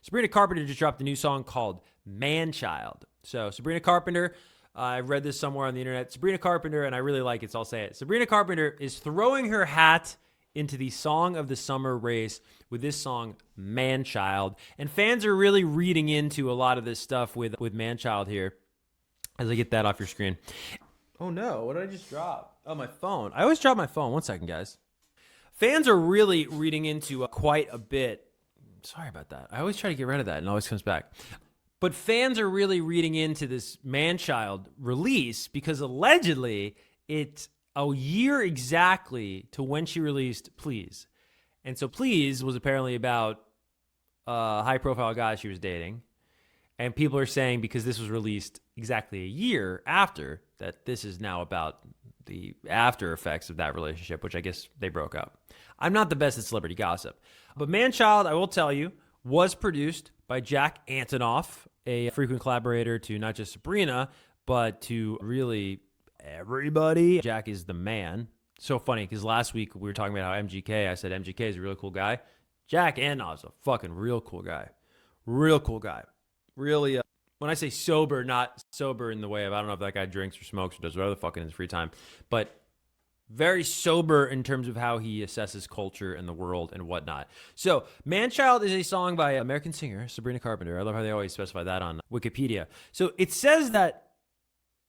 Sabrina Carpenter just dropped a new song called Manchild. So Sabrina Carpenter, I read this somewhere on the internet. Sabrina Carpenter, and I really like it, so I'll say it. Sabrina Carpenter is throwing her hat into the Song of the Summer race with this song, Manchild. And fans are really reading into a lot of this stuff with Manchild here. As I get that off your screen. Oh no, what did I just drop? Oh, my phone. I always drop my phone. 1 second, guys. Fans are really reading into quite a bit. Sorry about that. I always try to get rid of that and it always comes back. But fans are really reading into this Manchild release because allegedly it's a year exactly to when she released Please. And so Please was apparently about a high-profile guy she was dating. And people are saying because this was released exactly a year after, that this is now about the after effects of that relationship, which I guess they broke up. I'm not the best at celebrity gossip. But Manchild, I will tell you, was produced by Jack Antonoff, a frequent collaborator to not just Sabrina, but to really everybody. Jack is the man. So funny, because last week we were talking about how I said MGK is a really cool guy. Jack Antonoff's a fucking real cool guy. Real cool guy. Really, when I say sober, not sober in the way of, I don't know if that guy drinks or smokes or does whatever the fuck in his free time, but very sober in terms of how he assesses culture and the world and whatnot. So, Manchild is a song by American singer Sabrina Carpenter. I love how they always specify that on Wikipedia. So, it says that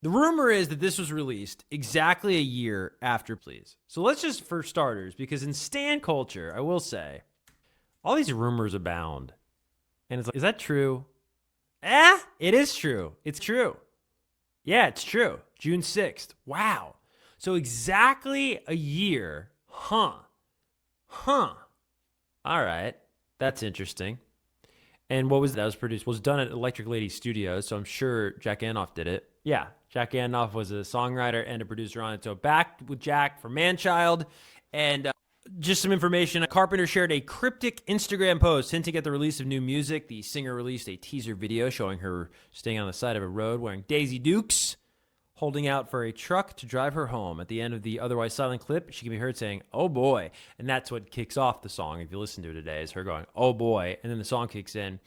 the rumor is that this was released exactly a year after Please. So, let's just, for starters, because in stan culture, I will say, all these rumors abound. And it's like, is that true? It is true. It's true. Yeah, it's true. June 6th. Wow. So exactly a year. Huh. All right. That's interesting. And what was that? Was produced? Was done at Electric Lady Studios, so I'm sure Jack Antonoff did it. Yeah, Jack Antonoff was a songwriter and a producer on it. So back with Jack for Manchild. And just some information. Carpenter shared a cryptic Instagram post hinting at the release of new music. The singer released a teaser video showing her staying on the side of a road wearing Daisy Dukes, holding out for a truck to drive her home. At the end of the otherwise silent clip, she can be heard saying, "Oh boy." And that's what kicks off the song. If you listen to it today, is her going, "Oh boy." And then the song kicks in.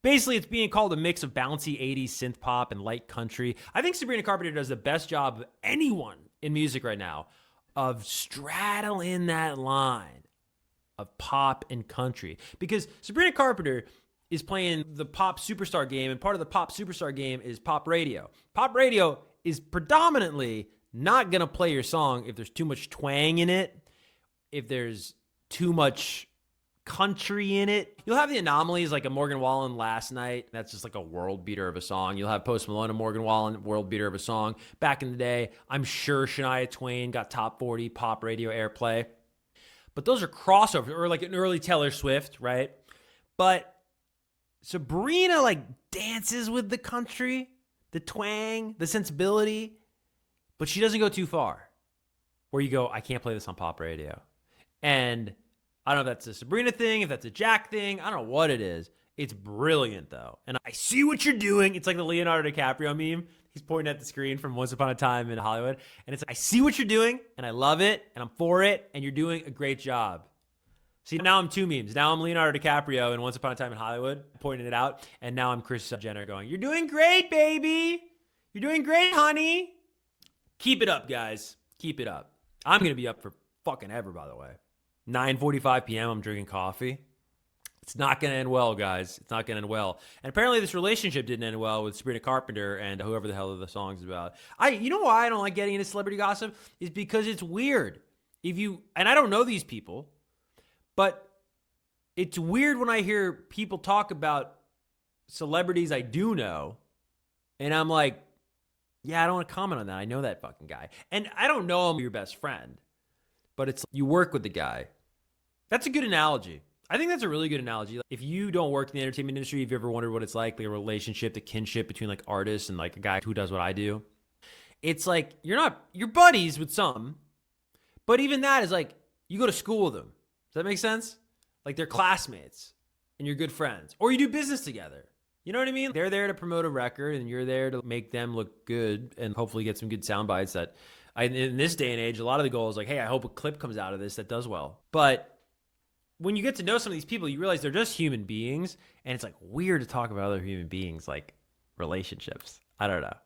Basically, it's being called a mix of bouncy 80s synth pop and light country. I think Sabrina Carpenter does the best job of anyone in music right now of straddling that line of pop and country. Because Sabrina Carpenter is playing the pop superstar game, and part of the pop superstar game is pop radio. Pop radio is predominantly not going to play your song if there's too much twang in it, if there's too much country in it. You'll have the anomalies like a Morgan Wallen Last Night. That's just like a world beater of a song. You'll have Post Malone and Morgan Wallen, world beater of a song. Back in the day, I'm sure Shania Twain got top 40 pop radio airplay. But those are crossovers, or like an early Taylor Swift, right? But Sabrina like dances with the country, the twang, the sensibility, but she doesn't go too far where you go, I can't play this on pop radio. And I don't know if that's a Sabrina thing, if that's a Jack thing. I don't know what it is. It's brilliant, though. And I see what you're doing. It's like the Leonardo DiCaprio meme. He's pointing at the screen from Once Upon a Time in Hollywood. And it's like, I see what you're doing, and I love it, and I'm for it, and you're doing a great job. See, now I'm two memes. Now I'm Leonardo DiCaprio in Once Upon a Time in Hollywood, pointing it out. And now I'm Kris Jenner going, you're doing great, baby. You're doing great, honey. Keep it up, guys. Keep it up. I'm going to be up for fucking ever, by the way. 9:45 p.m., I'm drinking coffee. It's not going to end well, guys. It's not going to end well. And apparently this relationship didn't end well with Sabrina Carpenter and whoever the hell the song's about. You know why I don't like getting into celebrity gossip? Is because it's weird. And I don't know these people, but it's weird when I hear people talk about celebrities I do know, and I'm like, yeah, I don't want to comment on that. I know that fucking guy. And I don't know him, your best friend, but it's you work with the guy. That's a good analogy. I think that's a really good analogy. If you don't work in the entertainment industry, if you ever wondered what it's like a relationship, the kinship between like artists and like a guy who does what I do, it's like you're buddies with some, but even that is like you go to school with them. Does that make sense? Like they're classmates and you're good friends, or you do business together. You know what I mean? They're there to promote a record and you're there to make them look good and hopefully get some good sound bites that in this day and age, a lot of the goal is like, hey, I hope a clip comes out of this that does well. But when you get to know some of these people, you realize they're just human beings, and it's like weird to talk about other human beings like relationships. I don't know.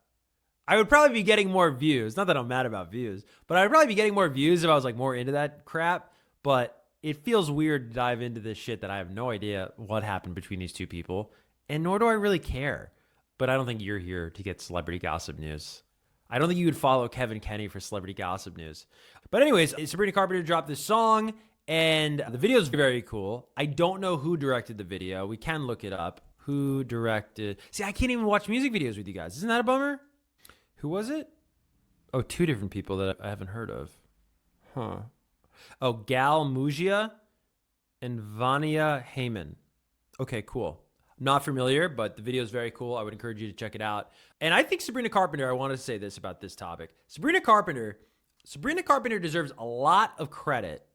I would probably be getting more views. Not that I'm mad about views, but I'd probably be getting more views if I was like more into that crap. But it feels weird to dive into this shit that I have no idea what happened between these two people, and nor do I really care. But I don't think you're here to get celebrity gossip news. I don't think you would follow Kevin Kenny for celebrity gossip news. But anyways, Sabrina Carpenter dropped this song, and the video is very cool. I don't know who directed the video. We can look it up. Who directed? See, I can't even watch music videos with you guys. Isn't that a bummer? Who was it? Oh, two different people that I haven't heard of. Huh. Oh, Gal Mugia and Vania Heyman. Okay, cool. Not familiar, but the video is very cool. I would encourage you to check it out. And I think Sabrina Carpenter, I want to say this about this topic. Sabrina Carpenter deserves a lot of credit.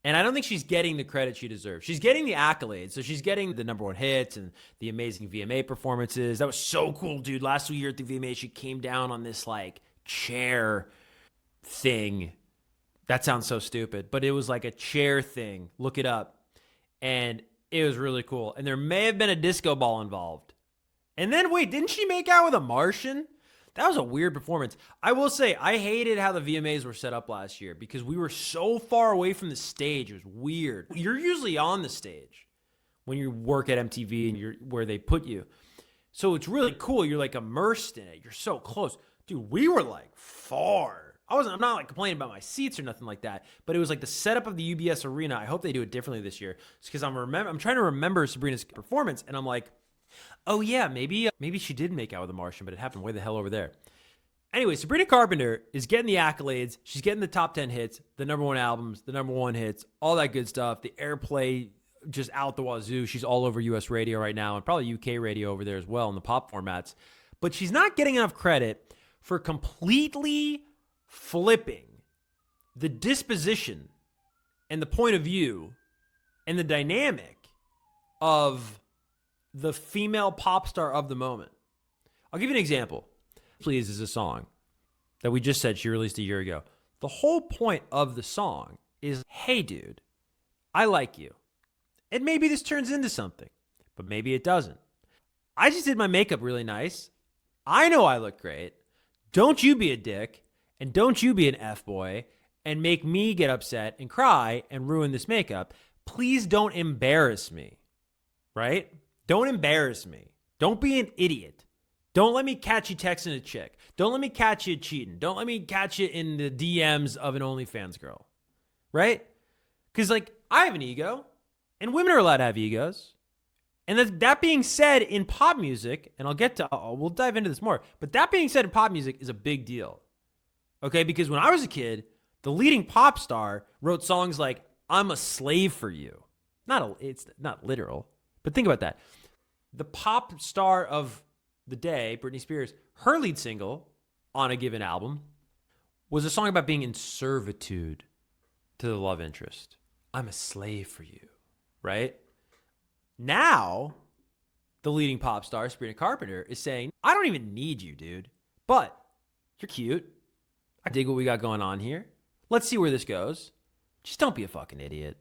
And I don't think she's getting the credit she deserves. She's getting the accolades. So she's getting the #1 hits and the amazing VMA performances. That was so cool, dude. Last year at the VMA, she came down on this like chair thing. That sounds so stupid, but it was like a chair thing. Look it up. And it was really cool. And there may have been a disco ball involved. And then, wait, didn't she make out with a Martian? That was a weird performance. I will say, I hated how the VMAs were set up last year because we were so far away from the stage. It was weird. You're usually on the stage when you work at MTV and you're where they put you. So it's really cool. You're like immersed in it. You're so close. Dude, we were like far. I'm not like complaining about my seats or nothing like that, but it was like the setup of the UBS arena. I hope they do it differently this year. It's because I'm trying to remember Sabrina's performance, and I'm like, oh yeah, maybe she did make out with a Martian, but it happened way the hell over there. Anyway, Sabrina Carpenter is getting the accolades. She's getting the top 10 hits, the #1 albums, the #1 hits, all that good stuff. The airplay just out the wazoo. She's all over US radio right now and probably UK radio over there as well in the pop formats. But she's not getting enough credit for completely flipping the disposition and the point of view and the dynamic of the female pop star of the moment. I'll give you an example. Please is a song that we just said she released a year ago. The whole point of the song is, hey, dude, I like you. And maybe this turns into something, but maybe it doesn't. I just did my makeup really nice. I know I look great. Don't you be a dick, and don't you be an F-boy and make me get upset and cry and ruin this makeup. Please don't embarrass me, right? Don't embarrass me. Don't be an idiot. Don't let me catch you texting a chick. Don't let me catch you cheating. Don't let me catch you in the DMs of an OnlyFans girl, right? Because, like, I have an ego, and women are allowed to have egos. And that being said, in pop music, and we'll dive into this more, but that being said, in pop music is a big deal, okay? Because when I was a kid, the leading pop star wrote songs like, I'm a slave for you. It's not literal, but think about that. The pop star of the day, Britney Spears, her lead single on a given album was a song about being in servitude to the love interest. I'm a slave for you, right? Now, the leading pop star, Sabrina Carpenter, is saying, I don't even need you, dude, but you're cute. I dig what we got going on here. Let's see where this goes. Just don't be a fucking idiot.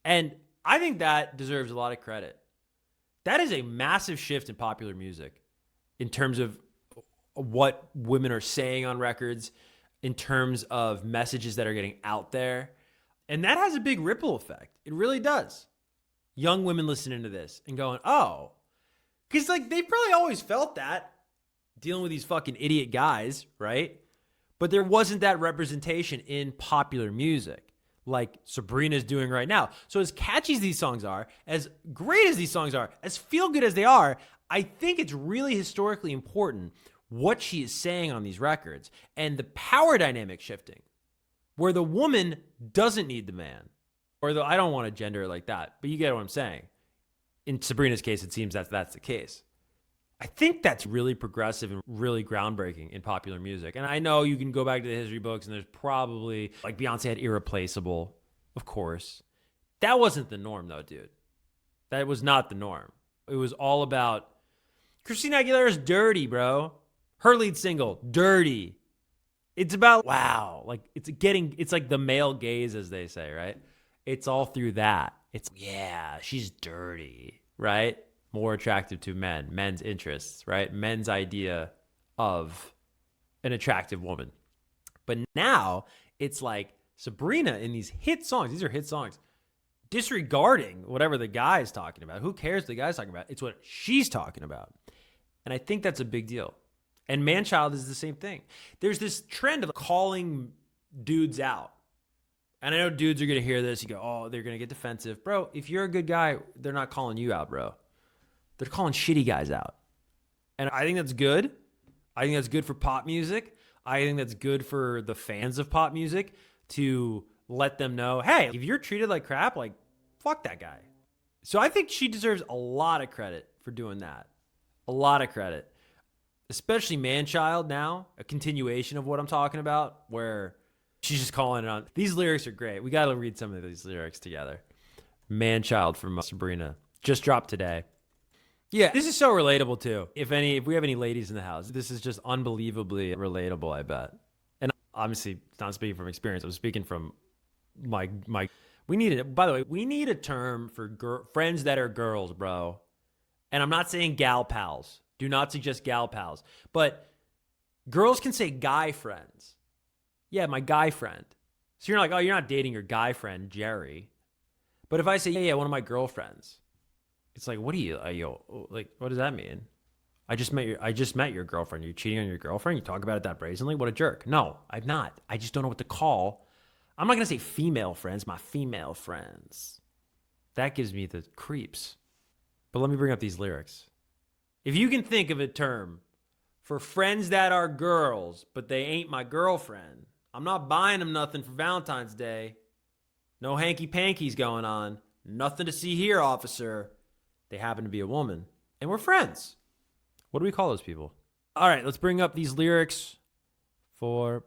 And I think that deserves a lot of credit. That is a massive shift in popular music in terms of what women are saying on records, in terms of messages that are getting out there. And that has a big ripple effect. It really does. Young women listening to this and going, oh, because like they've probably always felt that dealing with these fucking idiot guys, right? But there wasn't that representation in popular music like Sabrina's doing right now. So as catchy as these songs are, as great as these songs are, as feel good as they are, I think it's really historically important what she is saying on these records and the power dynamic shifting where the woman doesn't need the man. Or I don't want to gender it like that, but you get what I'm saying. In Sabrina's case, it seems that that's the case. I think that's really progressive and really groundbreaking in popular music. And I know you can go back to the history books and there's probably, like Beyonce had Irreplaceable, of course. That wasn't the norm though, dude. That was not the norm. It was all about Christina Aguilera's Dirty, bro. Her lead single, Dirty. It's about, wow. Like it's like the male gaze, as they say, right? It's all through that. It's, yeah, she's dirty, right? More attractive to men, men's interests, right? Men's idea of an attractive woman. But now it's like Sabrina in these hit songs. These are hit songs. Disregarding whatever the guy is talking about. Who cares what the guy's talking about? It's what she's talking about. And I think that's a big deal. And Manchild is the same thing. There's this trend of calling dudes out. And I know dudes are going to hear this. You go, oh, they're going to get defensive. Bro, if you're a good guy, they're not calling you out, bro. They're calling shitty guys out. And I think that's good. I think that's good for pop music. I think that's good for the fans of pop music to let them know, hey, if you're treated like crap, like, fuck that guy. So I think she deserves a lot of credit for doing that. A lot of credit. Especially Manchild now, a continuation of what I'm talking about, where she's just calling it on. These lyrics are great. We got to read some of these lyrics together. Manchild from Sabrina. Just dropped today. Yeah, this is so relatable too. If we have any ladies in the house, this is just unbelievably relatable, I bet. And obviously, it's not speaking from experience. I'm speaking from my we need it. By the way, we need a term for friends that are girls, bro. And I'm not saying gal pals. Do not suggest gal pals. But girls can say guy friends. Yeah, my guy friend. So you're like, oh, you're not dating your guy friend, Jerry. But if I say, yeah, one of my girlfriends, it's like, what like, what does that mean? I just met your girlfriend. You're cheating on your girlfriend? You talk about it that brazenly? What a jerk. No, I'm not. I just don't know what to call. I'm not going to say female friends, my female friends. That gives me the creeps. But let me bring up these lyrics. If you can think of a term for friends that are girls, but they ain't my girlfriend, I'm not buying them nothing for Valentine's Day. No hanky-pankies going on. Nothing to see here, officer. They happen to be a woman. And we're friends. What do we call those people? All right, let's bring up these lyrics for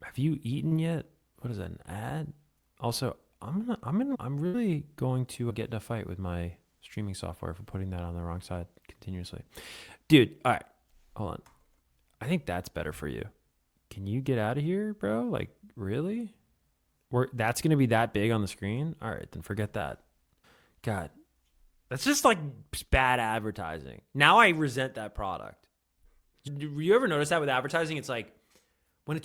Have You Eaten Yet? What is that, an ad? Also, I'm really going to get in a fight with my streaming software for putting that on the wrong side continuously. Dude, all right, hold on. I think that's better for you. Can you get out of here, bro? Like, really? That's going to be that big on the screen? All right, then forget that. God, that's just like bad advertising. Now I resent that product. You ever notice that with advertising? It's like, when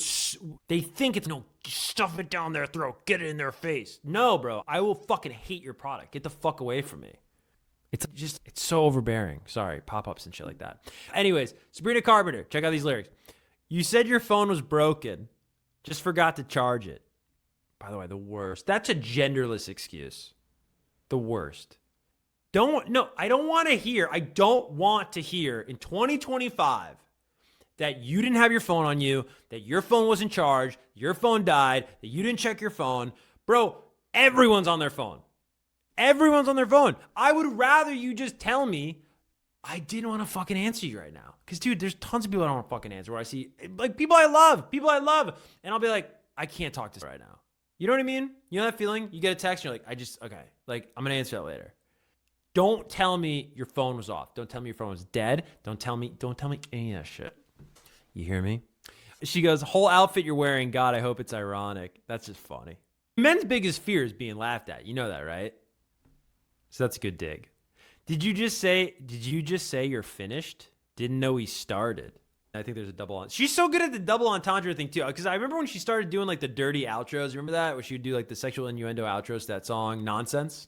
they think it's, stuff it down their throat, get it in their face. No, bro, I will fucking hate your product. Get the fuck away from me. It's so overbearing. Sorry, pop-ups and shit like that. Anyways, Sabrina Carpenter, check out these lyrics. You said your phone was broken, just forgot to charge it. By the way, the worst. That's a genderless excuse. The worst. I don't want to hear in 2025 that you didn't have your phone on you, that your phone wasn't charged, your phone died, that you didn't check your phone. Bro, everyone's on their phone. Everyone's on their phone. I would rather you just tell me I didn't want to fucking answer you right now. Because, dude, there's tons of people I don't want to fucking answer where I see, like, people I love. And I'll be like, I can't talk to this right now. You know what I mean? You know that feeling? You get a text and you're like, okay. Like, I'm going to answer that later. Don't tell me your phone was off. Don't tell me your phone was dead. Don't tell me any of that shit. You hear me? She goes, whole outfit you're wearing, God, I hope it's ironic. That's just funny. Men's biggest fear is being laughed at. You know that, right? So that's a good dig. Did you just say you're finished? Didn't know he started. I think there's a double on. She's so good at the double entendre thing too. Because I remember when she started doing like the dirty outros. Remember that? Where she would do like the sexual innuendo outros to that song, Nonsense?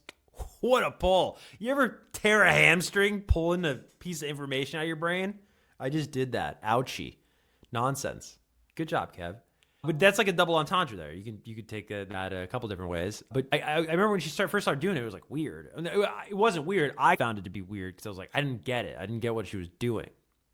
What a pull. You ever tear a hamstring pulling a piece of information out of your brain? I just did that. Ouchie. Nonsense. Good job, Kev. But that's like a double entendre there. You could take that a couple different ways. But I remember when she first started doing it, it was like weird. It wasn't weird. I found it to be weird because I was like, I didn't get it. I didn't get what she was doing.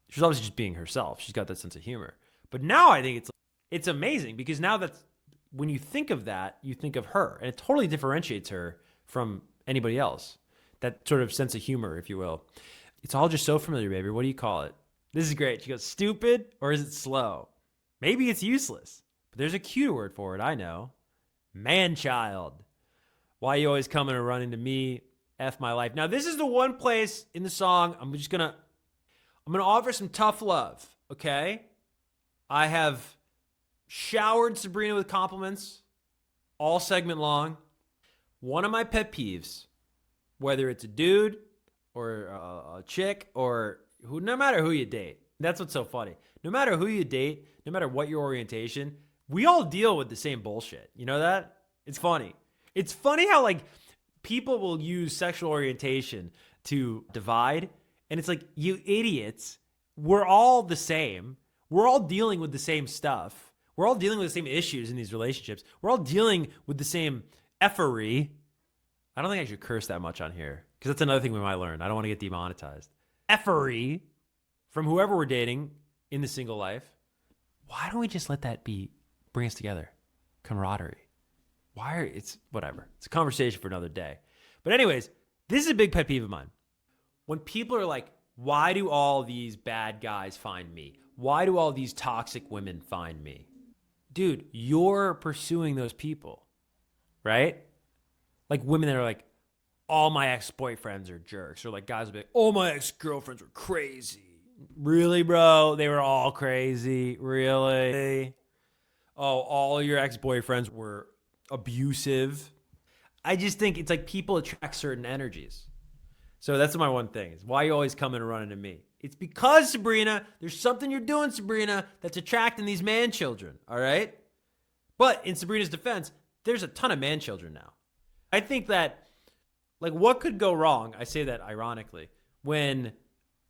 She was obviously just being herself. She's got that sense of humor. But now I think it's amazing because now that's when you think of that, you think of her. And it totally differentiates her from anybody else. That sort of sense of humor, if you will. It's all just so familiar, baby. What do you call it? This is great. She goes, stupid or is it slow? Maybe it's useless. But there's a cute word for it, I know. Manchild. Why you always coming and running to me? F my life. Now, this is the one place in the song I'm going to offer some tough love, okay? I have showered Sabrina with compliments all segment long. One of my pet peeves, whether it's a dude or a chick or who, no matter who you date, that's what's so funny. No matter who you date, no matter what your orientation, we all deal with the same bullshit. You know that? It's funny. It's funny how like people will use sexual orientation to divide. And it's like, you idiots, we're all the same. We're all dealing with the same stuff. We're all dealing with the same issues in these relationships. We're all dealing with the same effery. I don't think I should curse that much on here because that's another thing we might learn. I don't want to get demonetized. Effery from whoever we're dating in the single life. Why don't we just let that bring us together? Camaraderie. It's whatever. It's a conversation for another day. But anyways, this is a big pet peeve of mine. When people are like, why do all these bad guys find me? Why do all these toxic women find me? Dude, you're pursuing those people, right? Like women that are like, all my ex-boyfriends are jerks. Or like guys will be like, all my ex-girlfriends were crazy. Really, bro? They were all crazy? Really? Oh, all your ex-boyfriends were abusive? I just think it's like people attract certain energies. So that's my one thing is why you always coming and running to me. It's because, Sabrina, there's something you're doing, Sabrina, that's attracting these man children, all right? But in Sabrina's defense, there's a ton of man children now. I think that, like, what could go wrong, I say that ironically, when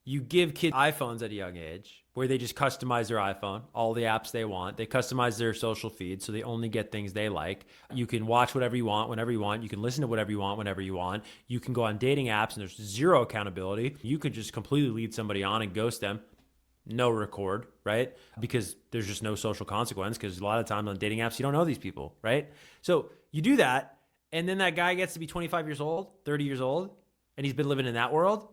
you give kids iPhones at a young age where they just customize their iPhone, all the apps they want. They customize their social feed so they only get things they like. You can watch whatever you want, whenever you want. You can listen to whatever you want, whenever you want. You can go on dating apps and there's zero accountability. You could just completely lead somebody on and ghost them. No record, right? Because there's just no social consequence because a lot of times on dating apps, you don't know these people, right? So you do that and then that guy gets to be 25 years old, 30 years old, and he's been living in that world.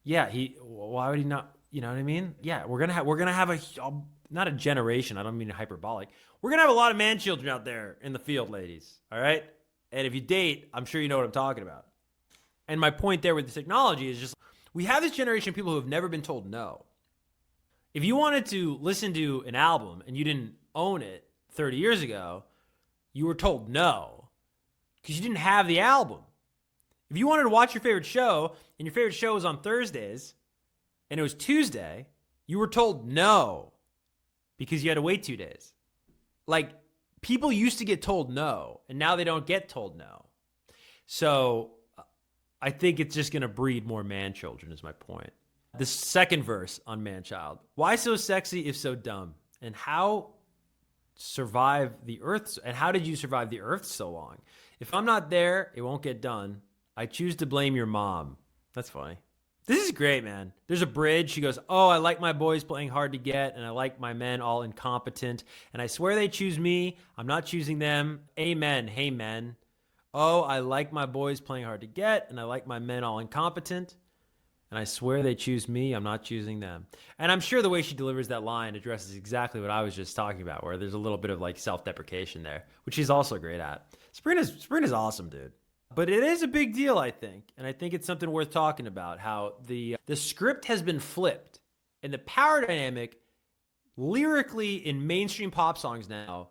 Yeah, why would he not, you know what I mean? Yeah, we're gonna have not a generation, I don't mean hyperbolic. We're gonna have a lot of man children out there in the field, ladies, all right? And if you date, I'm sure you know what I'm talking about. And my point there with the technology is just, we have this generation of people who have never been told no. If you wanted to listen to an album and you didn't own it 30 years ago, you were told no because you didn't have the album. If you wanted to watch your favorite show and your favorite show was on Thursdays and it was Tuesday, you were told no because you had to wait 2 days. Like, people used to get told no and now they don't get told no. So I think it's just going to breed more man children is my point. The second verse on Manchild. Why so sexy if so dumb? And how survive the earth? And how did you survive the earth so long? If I'm not there, it won't get done. I choose to blame your mom. That's funny. This is great, man. There's a bridge. She goes, oh, I like my boys playing hard to get, and I like my men all incompetent. And I swear they choose me. I'm not choosing them. Amen. Hey, men. Oh, I like my boys playing hard to get, and I like my men all incompetent. And I swear they choose me. I'm not choosing them. And I'm sure the way she delivers that line addresses exactly what I was just talking about, where there's a little bit of like self-deprecation there, which she's also great at. Sabrina's awesome, dude. But it is a big deal, I think. And I think it's something worth talking about, how the script has been flipped and the power dynamic lyrically in mainstream pop songs now,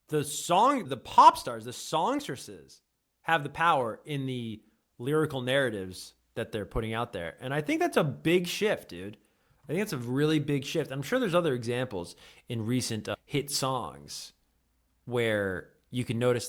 the pop stars, the songstresses have the power in the lyrical narratives that they're putting out there. And I think that's a big shift, dude. I think that's a really big shift. I'm sure there's other examples in recent hit songs where you can notice